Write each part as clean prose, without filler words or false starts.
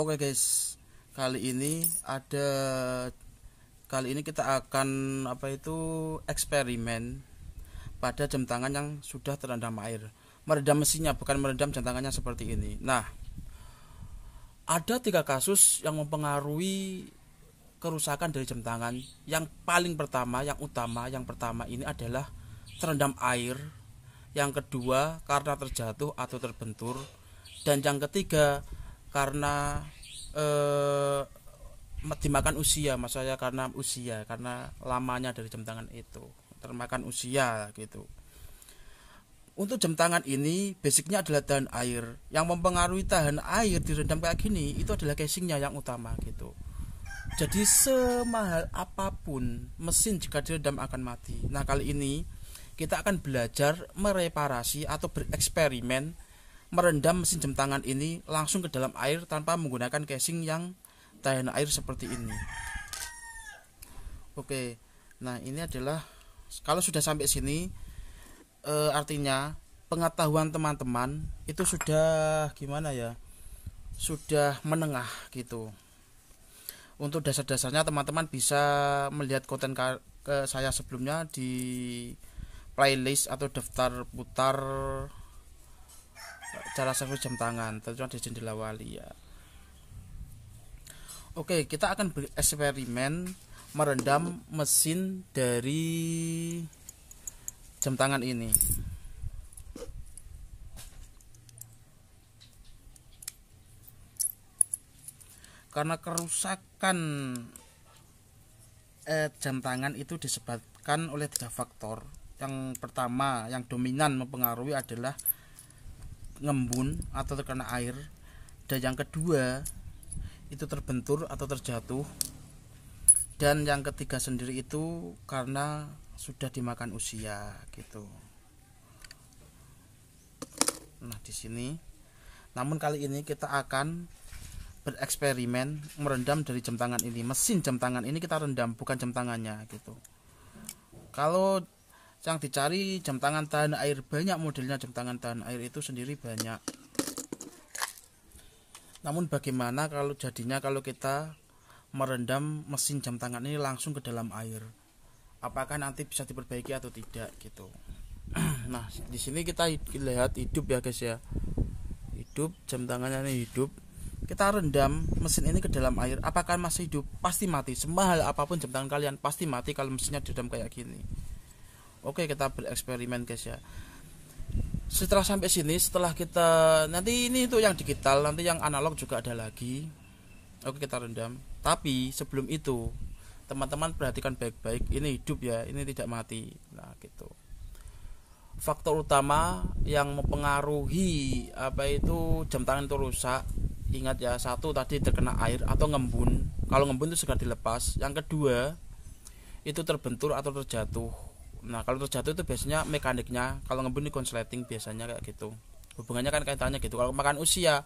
Oke guys, kali ini kita akan eksperimen pada jam tangan yang sudah terendam air. Meredam mesinnya, bukan meredam jam tangannya seperti ini. Nah, ada 3 kasus yang mempengaruhi kerusakan dari jam tangan. Yang paling pertama, yang pertama ini adalah terendam air. Yang kedua karena terjatuh atau terbentur. Dan yang ketiga karena dimakan usia, maksudnya karena lamanya dari jam tangan itu termakan usia gitu. Untuk jam tangan ini basicnya adalah tahan air. Yang mempengaruhi tahan air direndam kayak gini itu adalah casingnya yang utama gitu. Jadi semahal apapun mesin jika direndam akan mati. Nah, kali ini kita akan belajar mereparasi atau bereksperimen merendam mesin jam tangan ini langsung ke dalam air tanpa menggunakan casing yang tahan air seperti ini. Oke, nah ini adalah kalau sudah sampai sini artinya pengetahuan teman-teman itu sudah gimana ya, sudah menengah gitu. Untuk dasar-dasarnya teman-teman bisa melihat konten ke saya sebelumnya di playlist atau daftar putar cara servis jam tangan, tentunya di Jendela Wali ya. Oke, kita akan bereksperimen merendam mesin dari jam tangan ini. Karena kerusakan jam tangan itu disebabkan oleh 3 faktor. Yang pertama, yang dominan mempengaruhi adalah ngembun atau terkena air, dan yang kedua itu terbentur atau terjatuh, dan yang ketiga sendiri itu karena sudah dimakan usia gitu. Nah, di sini namun kali ini kita akan bereksperimen merendam dari jam tangan ini. Mesin jam tangan ini kita rendam, bukan jam tangannya gitu. Kalau yang dicari jam tangan tahan air, banyak modelnya jam tangan tahan air itu sendiri banyak. Namun bagaimana kalau kita merendam mesin jam tangan ini langsung ke dalam air? Apakah nanti bisa diperbaiki atau tidak gitu. Nah, di sini kita lihat hidup ya guys ya. Hidup, jam tangannya ini hidup. Kita rendam mesin ini ke dalam air, apakah masih hidup? Pasti mati. Semahal apapun jam tangan kalian pasti mati kalau mesinnya direndam kayak gini. Oke, kita bereksperimen guys ya. Setelah sampai sini, setelah kita nanti ini itu yang digital, nanti yang analog juga ada lagi. Oke, kita rendam. Tapi sebelum itu teman-teman perhatikan baik-baik, ini hidup ya, ini tidak mati. Nah gitu. Faktor utama yang mempengaruhi jam tangan itu rusak, ingat ya, satu tadi terkena air atau ngembun. Kalau ngembun itu segera dilepas. Yang kedua itu terbentur atau terjatuh. Nah, kalau terjatuh itu biasanya mekaniknya, kalau ngembun ini konsleting biasanya kayak gitu. Hubungannya kan kaitannya gitu. Kalau makan usia,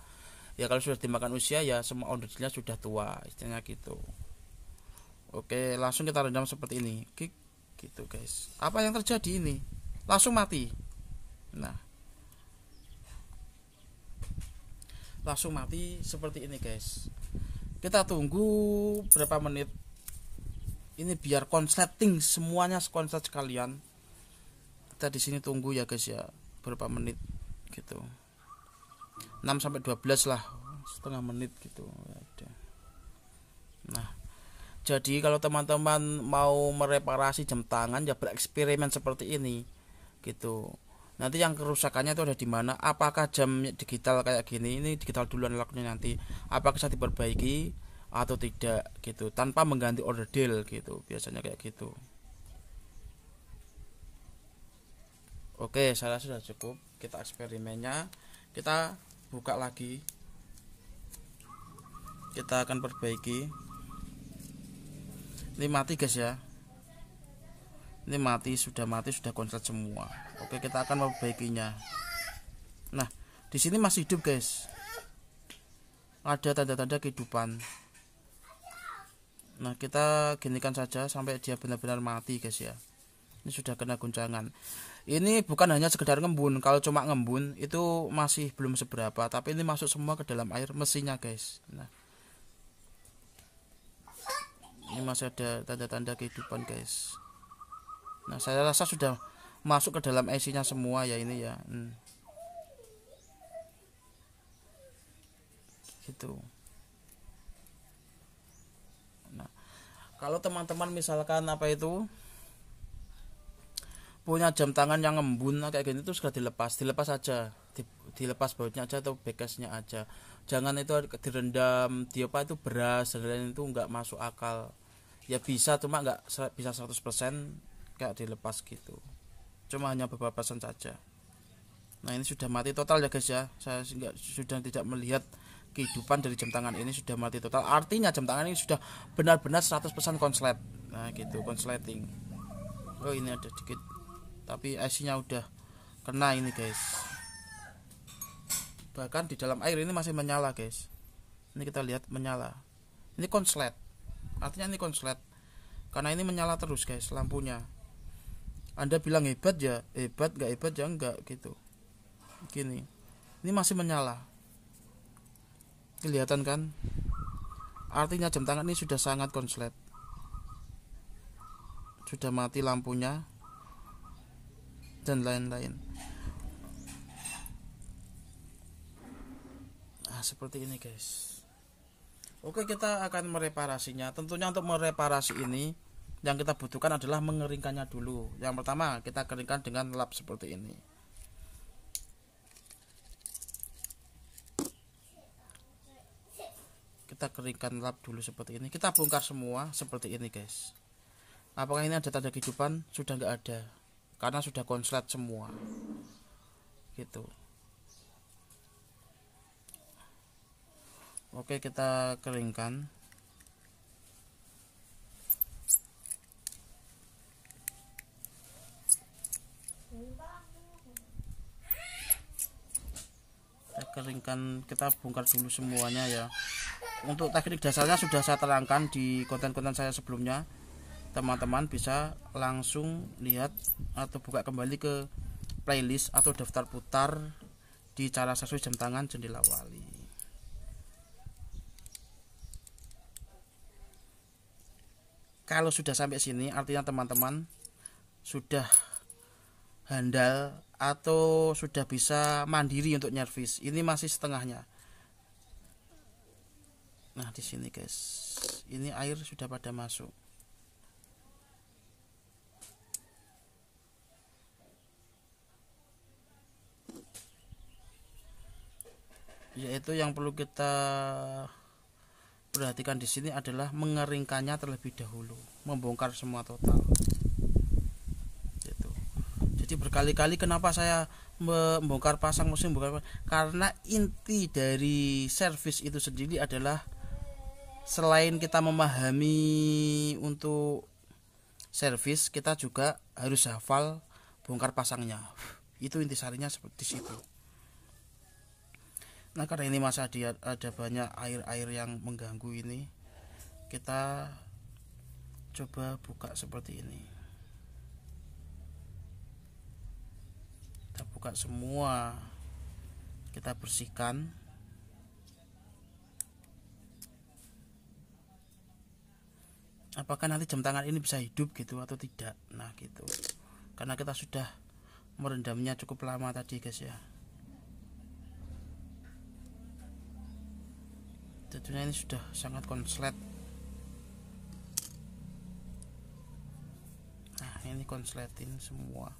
ya kalau sudah dimakan usia ya semua onderdilnya sudah tua, istilahnya gitu. Oke, langsung kita rendam seperti ini. Gitu guys. Apa yang terjadi ini? Langsung mati. Nah, langsung mati seperti ini guys. Kita tunggu berapa menit. Ini biar konsleting semuanya, konslet sekalian. Kita di sini tunggu ya guys ya, berapa menit gitu. 6 sampai 12 lah, setengah menit gitu. Nah, jadi kalau teman-teman mau mereparasi jam tangan ya bereksperimen seperti ini gitu. Nanti yang kerusakannya itu ada di mana? Apakah jam digital kayak gini, ini digital duluan analognya nanti, apakah bisa diperbaiki atau tidak gitu, tanpa mengganti order deal gitu, biasanya kayak gitu. Oke, saya sudah cukup. Kita eksperimennya, kita buka lagi, kita akan perbaiki. Ini mati guys ya, ini mati, sudah konslet semua. Oke, kita akan memperbaikinya. Nah, di sini masih hidup guys, ada tanda-tanda kehidupan. Nah, kita ginikan saja sampai dia benar-benar mati guys ya. Ini sudah kena guncangan. Ini bukan hanya sekedar ngembun. Kalau cuma ngembun itu masih belum seberapa, tapi ini masuk semua ke dalam air mesinnya guys. Nah, Ini masih ada tanda-tanda kehidupan guys. Nah saya rasa sudah masuk ke dalam IC nya semua ya ini ya. Gitu. Nah kalau teman-teman misalkan apa itu punya jam tangan yang ngembun kayak gini tuh sudah dilepas aja, dilepas bautnya aja atau bekasnya aja, jangan itu direndam di apa itu beras dan lain itu nggak masuk akal ya. Bisa cuma nggak bisa 100% kayak dilepas gitu, cuma hanya beberapa persen saja. Nah ini sudah mati total ya guys ya, saya sudah tidak melihat kehidupan dari jam tangan ini, sudah mati total, artinya jam tangan ini sudah benar-benar 100% konslet. Nah gitu, konsleting. Oh ini ada dikit tapi IC-nya udah kena ini guys, bahkan di dalam air ini masih menyala guys. Ini kita lihat menyala, ini konslet, artinya ini konslet karena ini menyala terus guys lampunya. Anda bilang hebat ya hebat, nggak hebat ya enggak gitu. Gini, ini masih menyala, kelihatan kan, artinya jam tangan ini sudah sangat konslet, sudah mati lampunya dan lain-lain. Nah seperti ini guys. Oke, kita akan mereparasinya. Tentunya untuk mereparasi ini yang kita butuhkan adalah mengeringkannya dulu. Yang pertama kita keringkan dengan lap seperti ini. Kita keringkan lap dulu seperti ini. Kita bongkar semua seperti ini guys. Apakah ini ada tanda kehidupan? Sudah nggak ada, karena sudah konslet semua gitu. Oke, kita keringkan. Kita keringkan, kita bongkar dulu semuanya ya. Untuk teknik dasarnya sudah saya terangkan di konten-konten saya sebelumnya. Teman-teman bisa langsung lihat atau buka kembali ke playlist atau daftar putar di cara servis jam tangan Jendela Wali. Kalau sudah sampai sini artinya teman-teman sudah handal atau sudah bisa mandiri untuk nyervis. Ini masih setengahnya. Nah di sini guys, ini air sudah pada masuk. Yaitu yang perlu kita perhatikan di sini adalah mengeringkannya terlebih dahulu, membongkar semua total. Gitu. Jadi berkali-kali kenapa saya membongkar pasang mesin, karena inti dari servis itu sendiri adalah selain kita memahami untuk servis, kita juga harus hafal bongkar pasangnya. Itu intisarinya seperti itu. Nah karena ini masih ada banyak air-air yang mengganggu ini, kita coba buka seperti ini. Kita buka semua, kita bersihkan. Apakah nanti jam tangan ini bisa hidup gitu atau tidak? Nah gitu, karena kita sudah merendamnya cukup lama tadi guys ya. Tentunya ini sudah sangat konslet. Nah ini konsletin semua.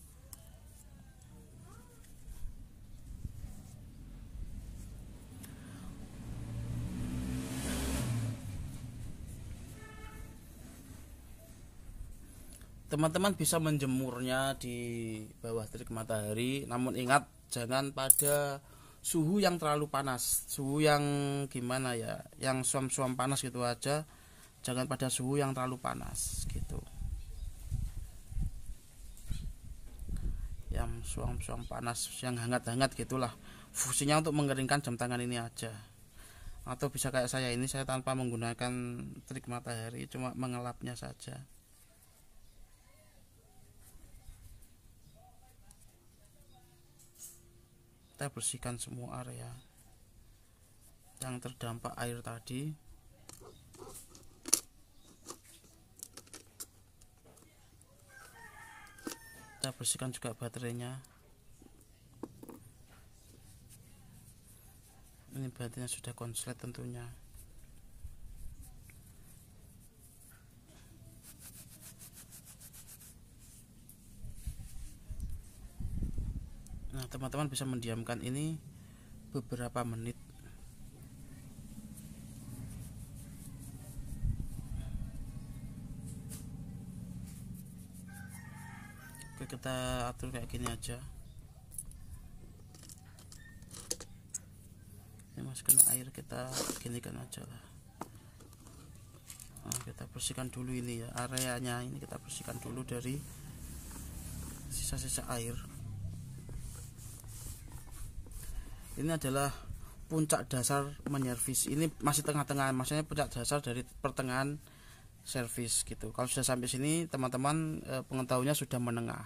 Teman-teman bisa menjemurnya di bawah terik matahari, namun ingat jangan pada suhu yang terlalu panas, suhu yang gimana ya, yang suam-suam panas gitu aja, jangan pada suhu yang terlalu panas gitu, yang suam-suam panas, yang hangat-hangat gitulah. Fungsinya untuk mengeringkan jam tangan ini aja. Atau bisa kayak saya ini, saya tanpa menggunakan terik matahari, cuma mengelapnya saja. Kita bersihkan semua area yang terdampak air tadi. Kita bersihkan juga baterainya. Ini baterainya sudah konslet tentunya. Nah, teman-teman bisa mendiamkan ini beberapa menit. Oke, kita atur kayak gini aja. Ini masih kena air, kita ginikan aja lah. Nah, kita bersihkan dulu ini ya, areanya ini kita bersihkan dulu dari sisa-sisa air. Ini adalah puncak dasar menyervis. Ini masih tengah-tengah, maksudnya puncak dasar dari pertengahan servis gitu. Kalau sudah sampai sini teman-teman pengetahuannya sudah menengah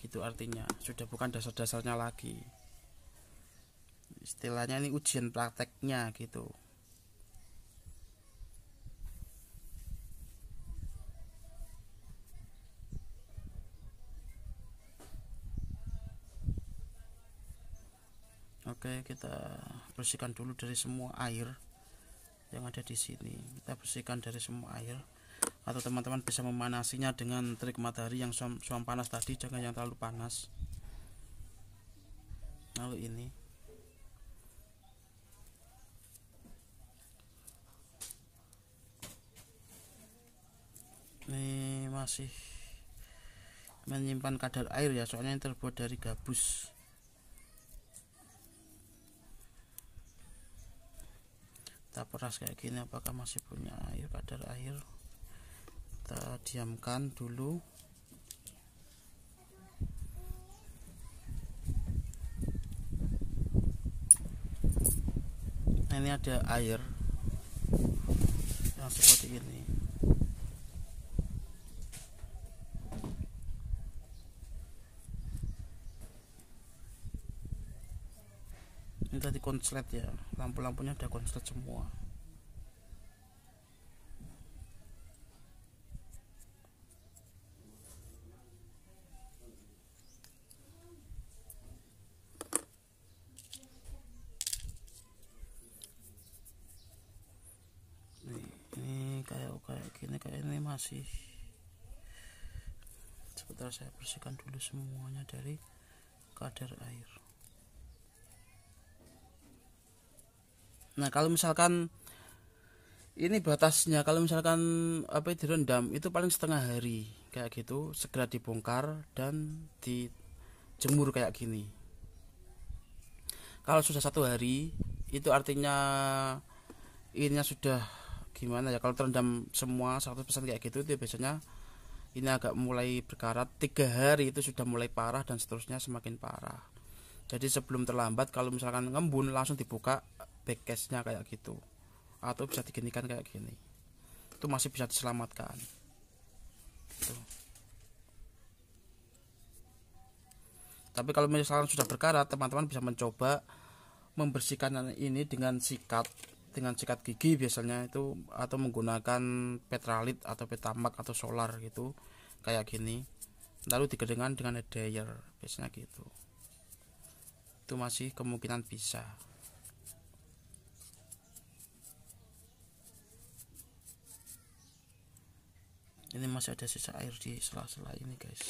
gitu, artinya sudah bukan dasar-dasarnya lagi. Istilahnya ini ujian prakteknya gitu. Oke, kita bersihkan dulu dari semua air yang ada di sini. Kita bersihkan dari semua air. Atau teman-teman bisa memanasinya dengan terik matahari yang suam panas tadi, jangan yang terlalu panas. Lalu ini masih menyimpan kadar air ya, soalnya ini terbuat dari gabus. Kita peras kayak gini, apakah masih punya air, kadar air. Kita diamkan dulu. Nah, ini ada air yang seperti ini. Ini tadi konslet ya, lampu-lampunya udah konslet semua. Ini kayak gini, kayak ini masih. Sebentar, saya bersihkan dulu semuanya dari kadar air. Nah, kalau misalkan ini batasnya, kalau misalkan direndam itu paling setengah hari kayak gitu, segera dibongkar dan dijemur kayak gini. Kalau sudah 1 hari itu artinya ininya sudah gimana ya, kalau terendam semua 100% kayak gitu itu biasanya ini agak mulai berkarat. 3 hari itu sudah mulai parah dan seterusnya semakin parah. Jadi sebelum terlambat, kalau misalkan ngembun langsung dibuka backcase-nya kayak gitu, atau bisa diginikan kayak gini, itu masih bisa diselamatkan gitu. Tapi kalau misalkan sudah berkarat, teman-teman bisa mencoba membersihkan ini dengan sikat gigi biasanya itu, atau menggunakan petralit atau petamak atau solar gitu kayak gini, lalu digedengkan dengan hair dryer biasanya gitu. Itu masih kemungkinan bisa. Ini masih ada sisa air di sela-sela ini guys.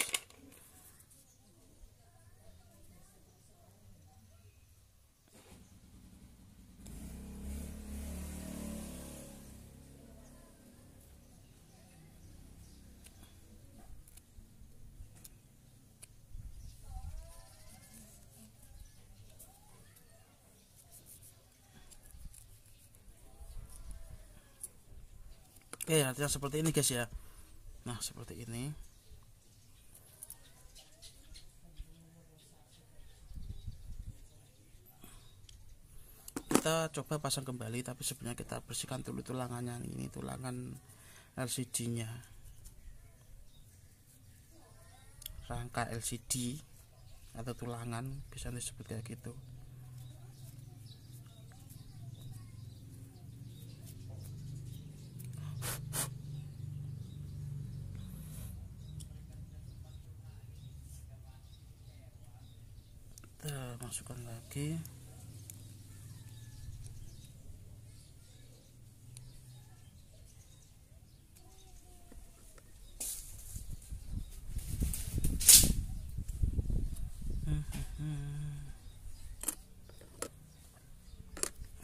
Oke, artinya seperti ini guys ya. Nah, seperti ini. Kita coba pasang kembali, tapi sebenarnya kita bersihkan dulu tulangannya. Ini tulangan LCD-nya, rangka LCD atau tulangan, bisa disebut kayak gitu. masukkan lagi.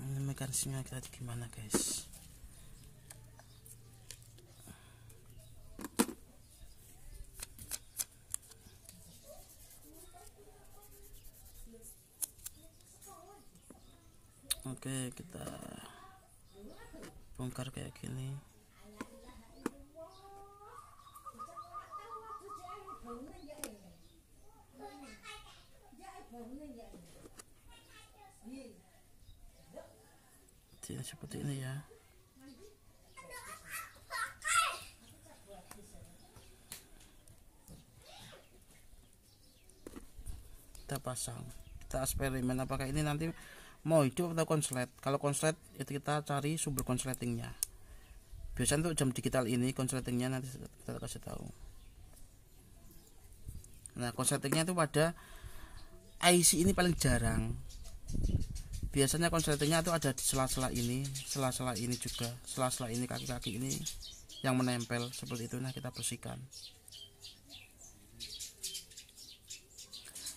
Ini mekanismenya tadi gimana guys? Oke, kita bongkar kayak gini. Jadi seperti ini ya. Kita pasang, kita eksperimen apakah ini nanti mau hidup atau konslet. Kalau konslet itu kita cari sumber konsletingnya. Biasanya untuk jam digital ini konsletingnya nanti kita kasih tahu. Nah, konsletingnya itu pada IC ini paling jarang. Biasanya konsletingnya itu ada di sela-sela ini juga, sela-sela ini, kaki-kaki ini yang menempel seperti itu. Nah, kita bersihkan.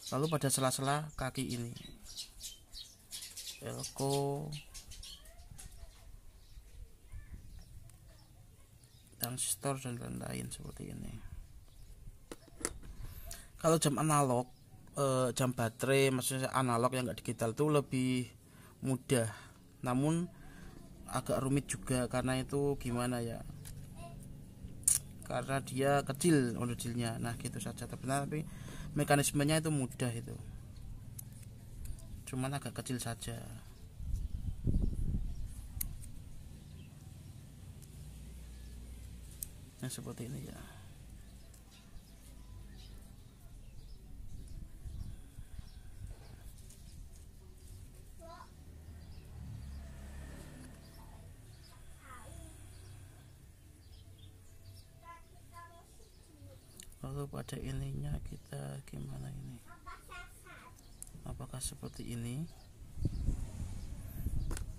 Lalu pada sela-sela kaki ini, elko, transistor dan lain-lain seperti ini. Kalau jam analog, jam baterai, maksudnya analog yang enggak digital itu lebih mudah, namun agak rumit juga karena itu gimana ya? Karena dia kecil ondilnya. Nah, gitu saja. Tapi mekanismenya itu mudah itu. Cuman agak kecil saja. Nah, seperti ini ya. Lalu pada ininya kita gimana ini? Apakah seperti ini?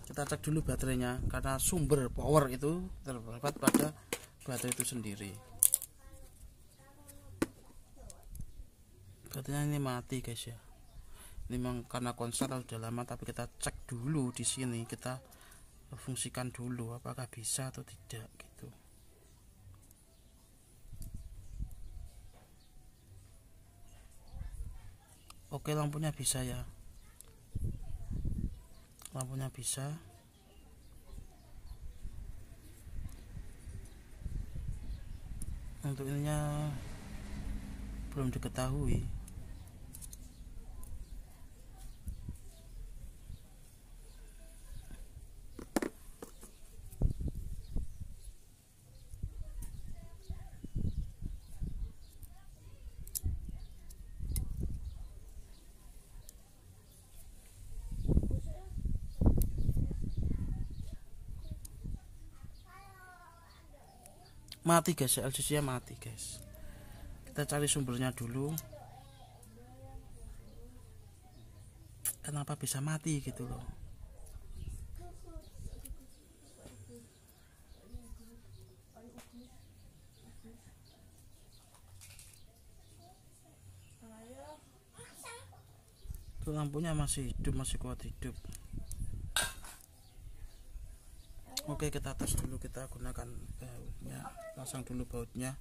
Kita cek dulu baterainya karena sumber power itu terdapat pada baterai itu sendiri. Baterainya ini mati guys ya. Ini memang karena konslet sudah lama, tapi kita cek dulu di sini, kita fungsikan dulu apakah bisa atau tidak gitu. Oke, lampunya bisa ya. Lampunya bisa. Untuk ininya belum diketahui. Mati guys, LCD nya mati guys. Kita cari sumbernya dulu. Kenapa bisa mati gitu loh? Tuh, lampunya masih hidup, masih kuat hidup. Oke, kita tes dulu, kita gunakan bautnya, pasang dulu bautnya.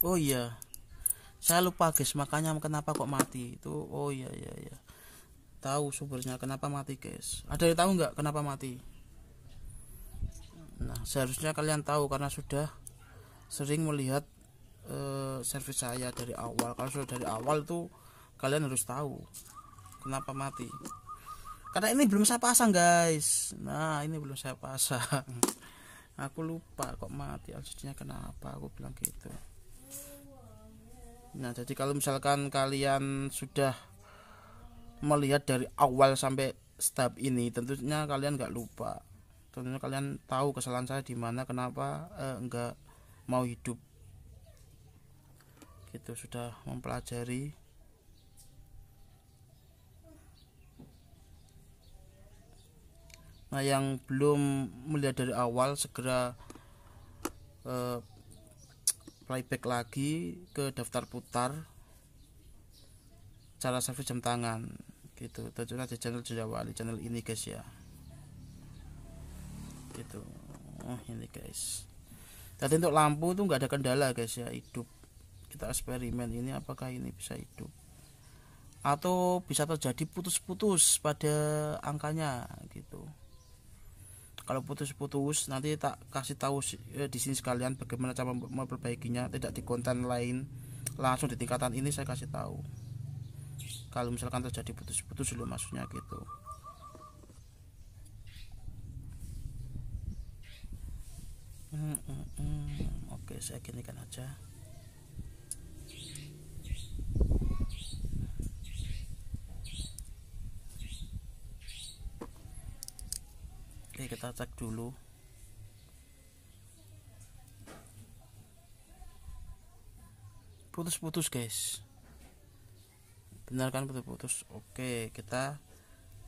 Oh iya, saya lupa guys, makanya kenapa kok mati itu. Oh iya, tahu sumbernya kenapa mati guys. Ada yang tahu nggak kenapa mati? Nah, seharusnya kalian tahu karena sudah sering melihat servis saya dari awal. Kalau sudah dari awal tuh kalian harus tahu kenapa mati. Karena ini belum saya pasang guys. Nah, ini belum saya pasang. Aku lupa kok mati, LCD-nya kenapa aku bilang gitu. Nah, jadi kalau misalkan kalian sudah melihat dari awal sampai step ini tentunya kalian nggak lupa, tentunya kalian tahu kesalahan saya di mana, kenapa nggak mau hidup gitu, sudah mempelajari. Nah, yang belum melihat dari awal segera playback lagi ke daftar putar cara servis jam tangan gitu, tentunya di channel Jawali, channel ini guys ya gitu. Ini guys, tadi untuk lampu tuh nggak ada kendala guys ya, hidup. Kita eksperimen ini apakah ini bisa hidup atau bisa terjadi putus-putus pada angkanya gitu. Kalau putus-putus nanti tak kasih tahu di sini sekalian bagaimana cara memperbaikinya, tidak di konten lain, langsung di tingkatan ini saya kasih tahu. Kalau misalkan terjadi putus-putus dulu maksudnya gitu. Oke, saya ginikan aja. Oke, kita cek dulu. Putus-putus guys, benar kan putus-putus. Oke, kita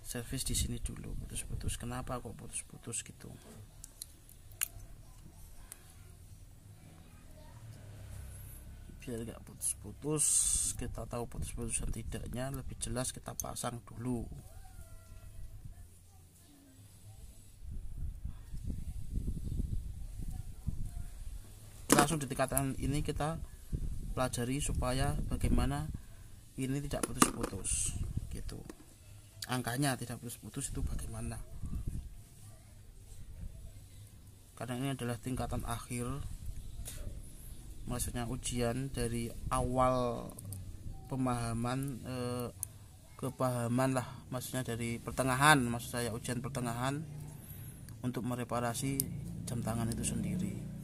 servis di sini dulu. Putus-putus, kenapa kok putus-putus gitu? Biar gak putus-putus, kita tahu putus-putus dan tidaknya lebih jelas, kita pasang dulu. Langsung di tingkatan ini kita pelajari supaya bagaimana ini tidak putus-putus gitu, angkanya tidak putus-putus itu bagaimana, karena ini adalah tingkatan akhir, maksudnya ujian dari awal pemahaman kepahaman lah, maksudnya dari pertengahan, maksud saya ujian pertengahan untuk mereparasi jam tangan itu sendiri.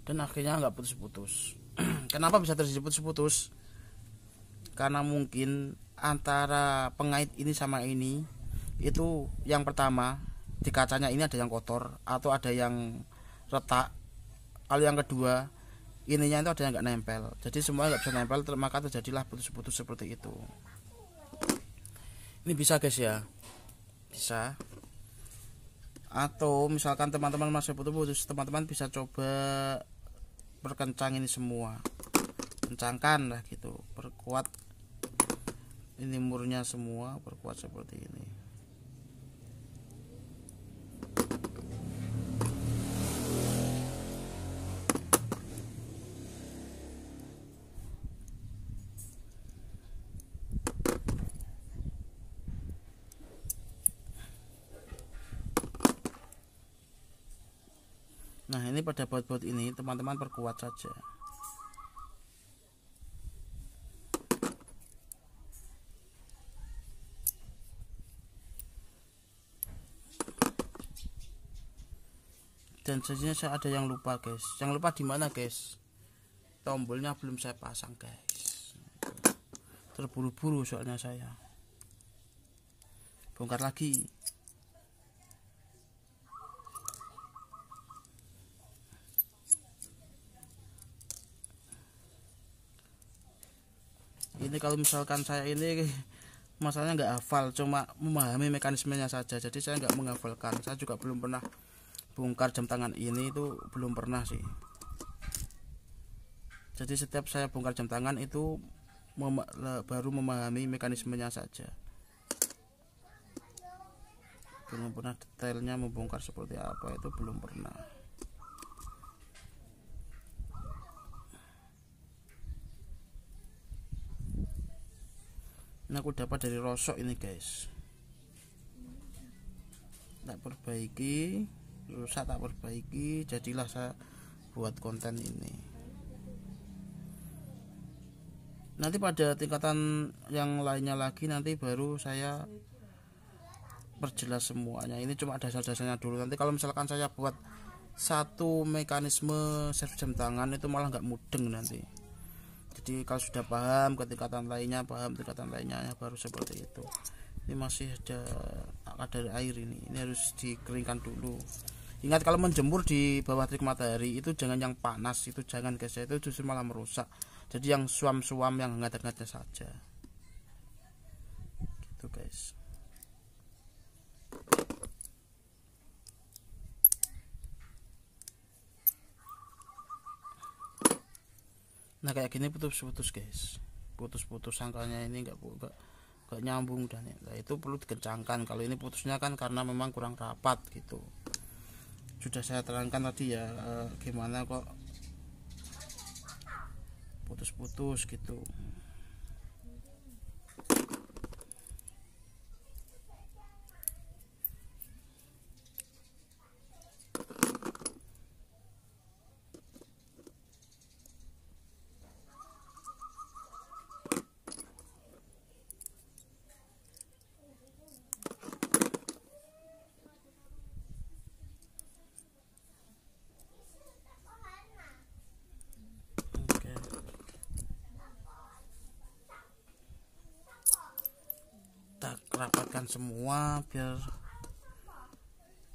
Dan akhirnya nggak putus-putus. Kenapa bisa terjadi putus-putus? Karena mungkin antara pengait ini sama ini itu, yang pertama di kacanya ini ada yang kotor atau ada yang retak. Kalau yang kedua ininya itu ada yang nggak nempel, jadi semua nggak bisa nempel, maka terjadilah putus-putus seperti itu. Ini bisa guys ya, bisa. Atau misalkan teman-teman masih putus-putus, teman-teman bisa coba perkencang ini semua, kencangkan lah gitu, perkuat ini murnya semua, perkuat seperti ini. Nah, ini pada baut-baut ini teman-teman perkuat saja. Dan sebenarnya saya ada yang lupa guys. Yang lupa di mana guys? Tombolnya belum saya pasang guys. Terburu-buru soalnya saya. Bongkar lagi. Ini kalau misalkan saya ini masalahnya nggak hafal, cuma memahami mekanismenya saja, jadi saya nggak menghafalkan. Saya juga belum pernah bongkar jam tangan ini, itu belum pernah sih. Jadi setiap saya bongkar jam tangan itu baru memahami mekanismenya saja, belum pernah detailnya membongkar seperti apa, itu belum pernah. Ini aku dapat dari rosok ini guys, tak perbaiki, rusak tak perbaiki, jadilah saya buat konten ini. Nanti pada tingkatan yang lainnya lagi nanti baru saya perjelas semuanya. Ini cuma dasar-dasarnya dulu. Nanti kalau misalkan saya buat satu mekanisme servis jam tangan itu malah nggak mudeng nanti. Jadi kalau sudah paham ketingkatan lainnya, baru seperti itu. Ini masih ada kadar air ini harus dikeringkan dulu. Ingat kalau menjemur di bawah terik matahari itu jangan yang panas, itu jangan guys, itu justru malah merusak. Jadi yang suam-suam yang hangat-hangatnya saja. Gitu guys. Nah kayak gini putus-putus guys, putus-putus sangkalnya ini nggak nyambung dan nah, itu perlu dikencangkan. Kalau ini putusnya kan karena memang kurang rapat gitu. Sudah saya terangkan tadi ya, gimana kok putus-putus gitu. Rapatkan semua biar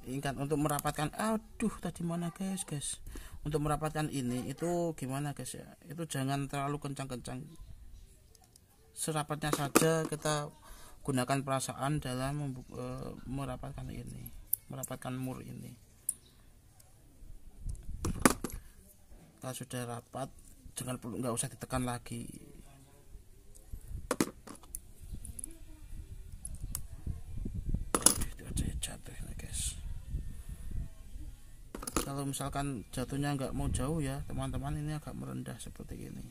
ingat untuk merapatkan, aduh tadi mana guys, untuk merapatkan ini itu gimana guys ya, itu jangan terlalu kencang-kencang, serapatnya saja. Kita gunakan perasaan dalam merapatkan ini, merapatkan mur ini. Kalau sudah rapat jangan perlu, nggak usah ditekan lagi. Kalau misalkan jatuhnya nggak mau jauh ya teman-teman, ini agak merendah seperti ini.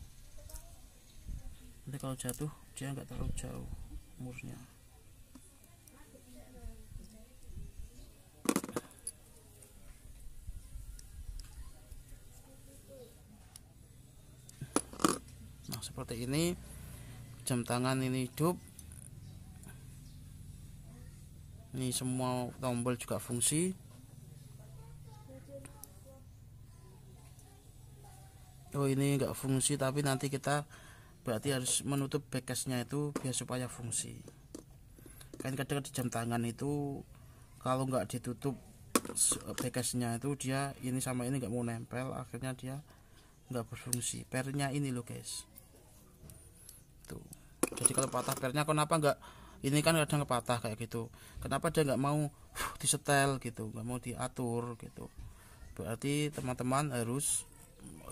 Nanti kalau jatuh dia nggak terlalu jauh murnya. Nah seperti ini, jam tangan ini hidup. Ini semua tombol juga fungsi. Oh ini enggak fungsi, tapi nanti kita berarti harus menutup backcase-nya itu biar supaya fungsi. Kan kadang di jam tangan itu kalau nggak ditutup backcase-nya itu dia ini sama ini nggak mau nempel, akhirnya dia nggak berfungsi. Pernya ini loh guys, tuh. Jadi kalau patah pernya kenapa nggak, ini kan kadang patah kayak gitu, kenapa dia nggak mau disetel gitu, nggak mau diatur gitu. Berarti teman-teman harus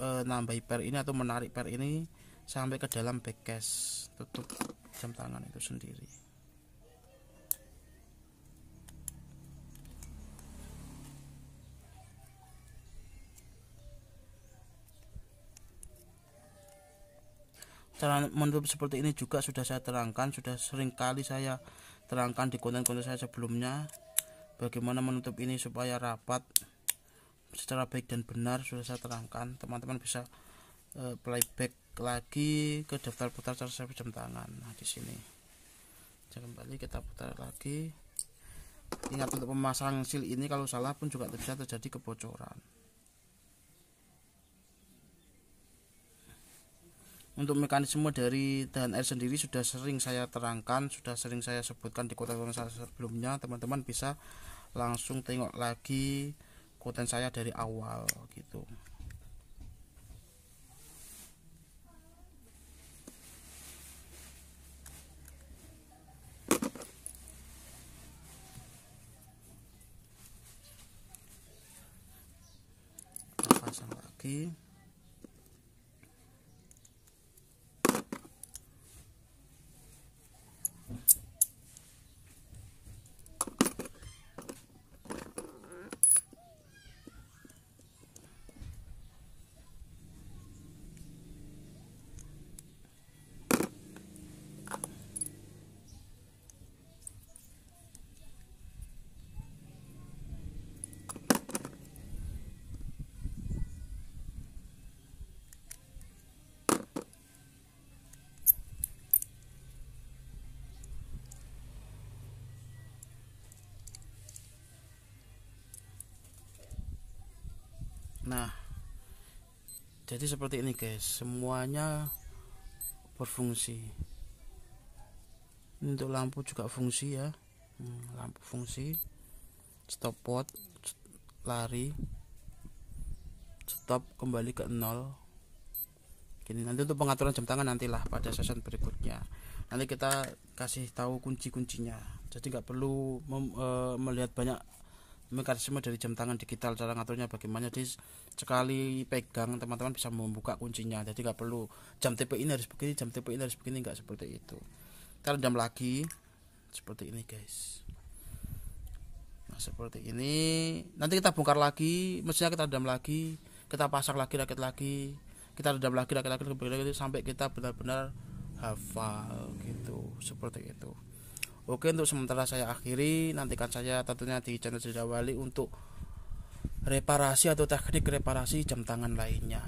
nambahi per ini atau menarik per ini sampai ke dalam backcase tutup jam tangan itu sendiri. Cara menutup seperti ini juga sudah saya terangkan, sudah sering kali saya terangkan di konten-konten saya sebelumnya, bagaimana menutup ini supaya rapat secara baik dan benar sudah saya terangkan. Teman-teman bisa playback lagi ke daftar putar cara servis jam tangan. Nah di sini kembali kita putar lagi. Ingat untuk memasang seal ini kalau salah pun juga bisa terjadi kebocoran. Untuk mekanisme dari tahan air sendiri sudah sering saya terangkan, sudah sering saya sebutkan di konten saya sebelumnya. Teman-teman bisa langsung tengok lagi konten saya dari awal gitu. Kita pasang lagi. Nah jadi seperti ini guys, semuanya berfungsi. Ini untuk lampu juga fungsi ya. Lampu fungsi, stopwatch, lari, stop, kembali ke 0. Gini, nanti untuk pengaturan jam tangan nantilah pada session berikutnya. Nanti kita kasih tahu kunci-kuncinya. Jadi nggak perlu melihat banyak mekanisme dari jam tangan digital, cara ngaturnya bagaimana. Jadi sekali pegang teman-teman bisa membuka kuncinya. Jadi nggak perlu jam TP ini harus begini, jam TP ini harus begini, nggak seperti itu. Kita redam lagi seperti ini guys. Nah seperti ini, nanti kita bongkar lagi mesinnya, kita redam lagi, kita pasang lagi, rakit lagi, kita redam lagi, rakit lagi sampai kita benar-benar hafal gitu, seperti itu. Oke, untuk sementara saya akhiri, nantikan saya tentunya di channel Jeddah Wali untuk reparasi atau teknik reparasi jam tangan lainnya.